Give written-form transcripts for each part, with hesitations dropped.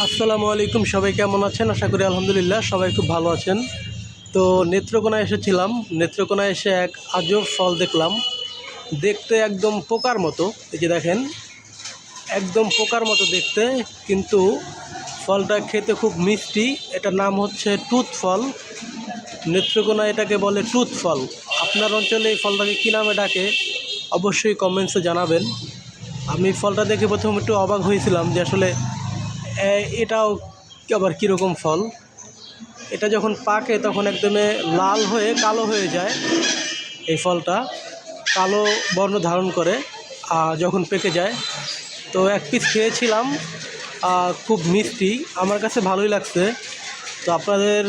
আসসালামু আলাইকুম, সবাই কেমন আছেন? আশা করি আলহামদুলিল্লাহ সবাই খুব ভালো আছেন। তো নেত্রকোনায় এসেছিলাম। নেত্রকোনায় এসে এক আজব ফল দেখলাম, দেখতে একদম পোকার মতো। এই যে দেখেন, একদম পোকার মতো দেখতে, কিন্তু ফলটা খেতে খুব মিষ্টি। এটার নাম হচ্ছে টুথ ফল। নেত্রকোনায় এটাকে বলে টুথ ফল। আপনার অঞ্চলে এই ফলটাকে কী নামে ডাকে অবশ্যই কমেন্টসে জানাবেন। আমি ফলটা দেখে প্রথম একটু অবাক হয়েছিলাম যে আসলে এটাও আবার কীরকম ফল। এটা যখন পাকে তখন একদমে লাল হয়ে কালো হয়ে যায়। এই ফলটা কালো বর্ণ ধারণ করে যখন পেকে যায়। তো এক পিস খেয়েছিলাম, খুব মিষ্টি, আমার কাছে ভালোই লাগছে। তো আপনাদের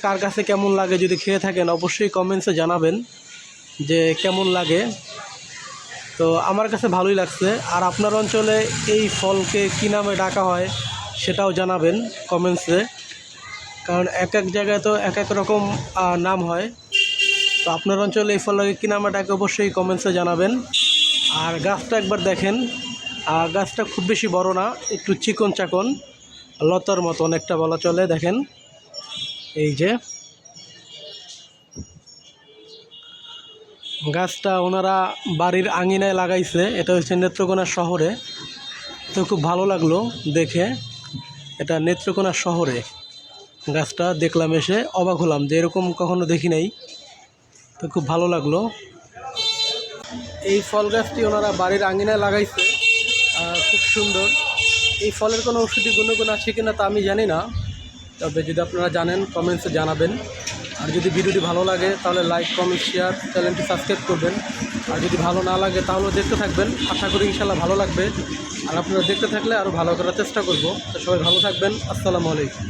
কার কাছে কেমন লাগে যদি খেয়ে থাকেন অবশ্যই কমেন্টসে জানাবেন যে কেমন লাগে। তো আমার কাছে ভালোই লাগছে। আর আপনার অঞ্চলে এই ফলকে কী নামে ডাকা হয় সেটাও জানাবেন কমেন্টসে, কারণ এক এক জায়গায় তো এক এক রকম নাম হয়। তো আপনার অঞ্চলে এই ফলটাকে কী নামে ডাকে অবশ্যই কমেন্টসে জানাবেন। আর গাছটা একবার দেখেন, গাছটা খুব বেশি বড় না, একটু চিকন চাকন, লতার মতো অনেকটা বলা চলে। দেখেন এই যে গাছটা ওনারা বাড়ির আঙিনায় লাগাইছে। এটা হচ্ছে নেত্রকোনা শহরে। তো খুব ভালো লাগলো দেখে। এটা নেত্রকোনা শহরে গাছটা দেখলাম, এসে অবাক হলাম যে এরকম কখনো দেখি নাই। তো খুব ভালো লাগলো। এই ফল গাছটি ওনারা বাড়ির আঙিনায় লাগাইছে, খুব সুন্দর। এই ফলের কোনো ঔষধি গুণগুণ আছে কিনা তা আমি জানি না, তবে যদি আপনারা জানেন কমেন্টসে জানাবেন। আর যদি ভিডিওটি ভালো লাগে তাহলে লাইক, কমেন্ট, শেয়ার, চ্যানেলটি সাবস্ক্রাইব করবেন। আর যদি ভালো না লাগে তাহলেও দেখতে থাকবেন, আশা করি ইনশাল্লাহ ভালো লাগবে। আর আপনারা দেখতে থাকলে আরও ভালো করার চেষ্টা করব। তো সবাই ভালো থাকবেন। আসসালামু আলাইকুম।